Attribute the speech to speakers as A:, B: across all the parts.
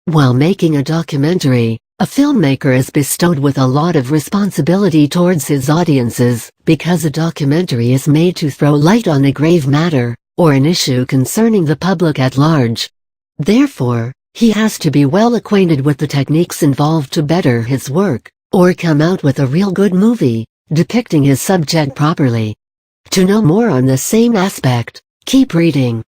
A: While making a documentary, a filmmaker is bestowed with a lot of responsibility towards his audiences, because a documentary is made to throw light on a grave matter, or an issue concerning the public at large. Therefore, he has to be well acquainted with the techniques involved to better his work, or come out with a real good movie, depicting his subject properly. To know more on the same aspect, keep reading.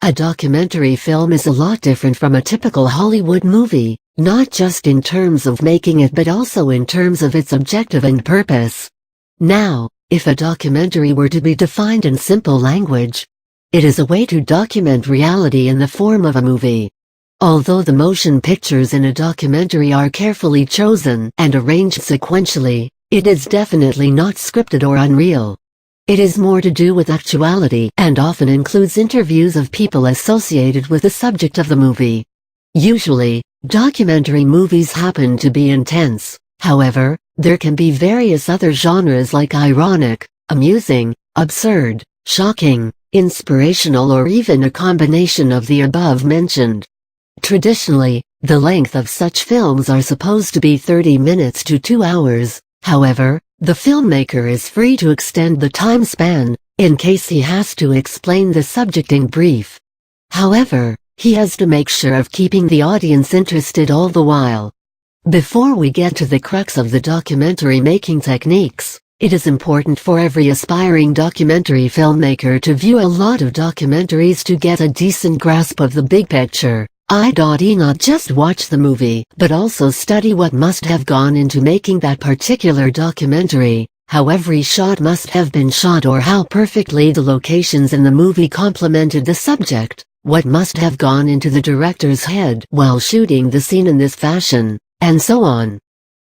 A: A documentary film is a lot different from a typical Hollywood movie, not just in terms of making it but also in terms of its objective and purpose. Now, if a documentary were to be defined in simple language, it is a way to document reality in the form of a movie. Although the motion pictures in a documentary are carefully chosen and arranged sequentially, it is definitely not scripted or unreal. It is more to do with actuality and often includes interviews of people associated with the subject of the movie. Usually, documentary movies happen to be intense. However, there can be various other genres like ironic, amusing, absurd, shocking, inspirational, or even a combination of the above mentioned. Traditionally, the length of such films are supposed to be 30 minutes to 2 hours. However, the filmmaker is free to extend the time span, in case he has to explain the subject in brief. However, he has to make sure of keeping the audience interested all the while. Before we get to the crux of the documentary making techniques, it is important for every aspiring documentary filmmaker to view a lot of documentaries to get a decent grasp of the big picture. Not just watch the movie, but also study what must have gone into making that particular documentary, how every shot must have been shot or how perfectly the locations in the movie complemented the subject, what must have gone into the director's head while shooting the scene in this fashion, and so on.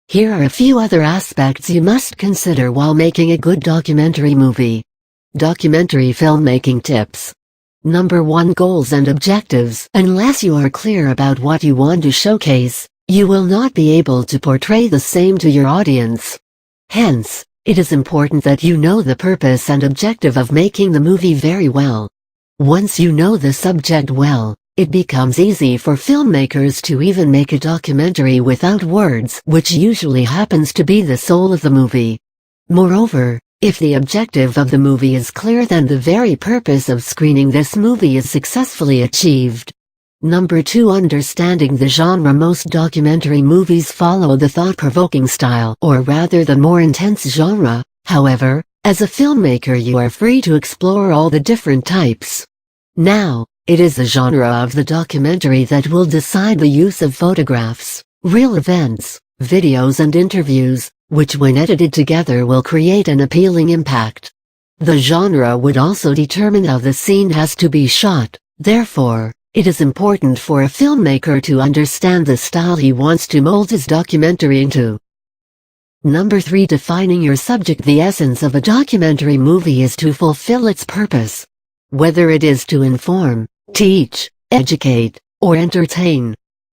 A: Here are a few other aspects you must consider while making a good documentary movie. Documentary filmmaking tips. Number 1. Goals and objectives. Unless you are clear about what you want to showcase, you will not be able to portray the same to your audience. Hence, it is important that you know the purpose and objective of making the movie very well. Once you know the subject well, it becomes easy for filmmakers to even make a documentary without words, which usually happens to be the soul of the movie. Moreover, if the objective of the movie is clear, then the very purpose of screening this movie is successfully achieved. Number 2. Understanding the genre. Most documentary movies follow the thought-provoking style, or rather the more intense genre. However, as a filmmaker you are free to explore all the different types. Now, it is the genre of the documentary that will decide the use of photographs, real events, videos and interviews, which when edited together will create an appealing impact. The genre would also determine how the scene has to be shot. Therefore, it is important for a filmmaker to understand the style he wants to mold his documentary into. Number 3. Defining your subject. The essence of a documentary movie is to fulfill its purpose. Whether it is to inform, teach, educate, or entertain.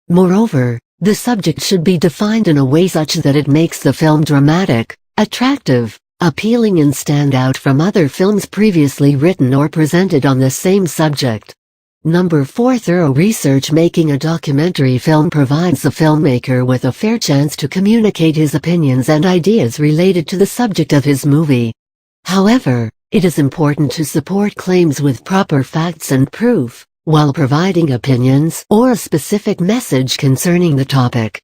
A: Moreover, the subject should be defined in a way such that it makes the film dramatic, attractive, appealing and stand out from other films previously written or presented on the same subject. Number 4. Thorough research. Making a documentary film provides the filmmaker with a fair chance to communicate his opinions and ideas related to the subject of his movie. However, it is important to support claims with proper facts and proof, while providing opinions or a specific message concerning the topic.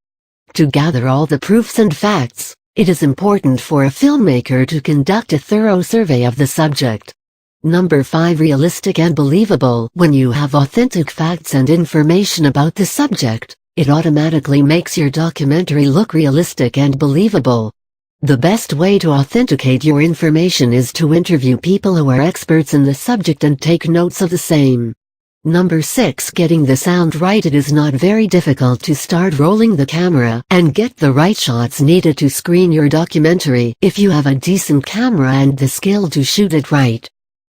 A: To gather all the proofs and facts, it is important for a filmmaker to conduct a thorough survey of the subject. Number 5. Realistic and believable. When you have authentic facts and information about the subject, it automatically makes your documentary look realistic and believable. The best way to authenticate your information is to interview people who are experts in the subject and take notes of the same. Number 6. Getting the sound right. It is not very difficult to start rolling the camera and get the right shots needed to screen your documentary if you have a decent camera and the skill to shoot it right.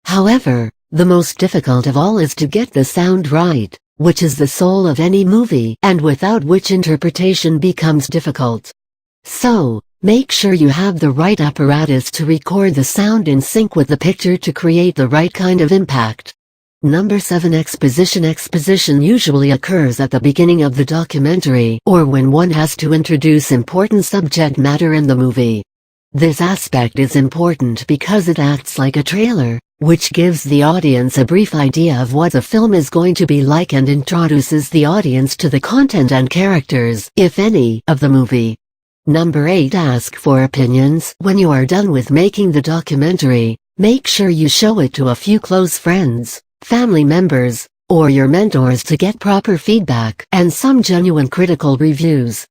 A: However, the most difficult of all is to get the sound right, which is the soul of any movie and without which interpretation becomes difficult. So, make sure you have the right apparatus to record the sound in sync with the picture to create the right kind of impact. Number 7. Exposition. Exposition usually occurs at the beginning of the documentary or when one has to introduce important subject matter in the movie. This aspect is important because it acts like a trailer, which gives the audience a brief idea of what the film is going to be like and introduces the audience to the content and characters, if any, of the movie. Number 8. Ask for opinions. When you are done with making the documentary, make sure you show it to a few close friends, family members, or your mentors to get proper feedback and some genuine critical reviews.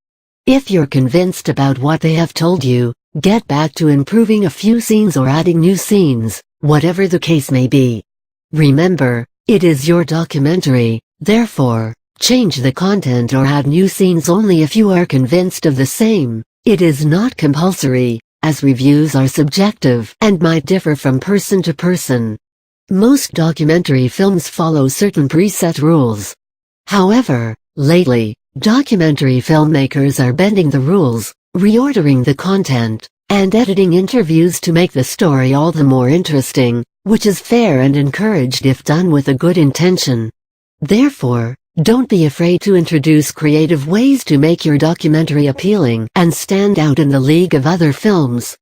A: If you're convinced about what they have told you, get back to improving a few scenes or adding new scenes, whatever the case may be. Remember, it is your documentary, therefore, change the content or add new scenes only if you are convinced of the same. It is not compulsory, as reviews are subjective and might differ from person to person. Most documentary films follow certain preset rules. However, lately, documentary filmmakers are bending the rules, reordering the content, and editing interviews to make the story all the more interesting, which is fair and encouraged if done with a good intention. Therefore, don't be afraid to introduce creative ways to make your documentary appealing and stand out in the league of other films,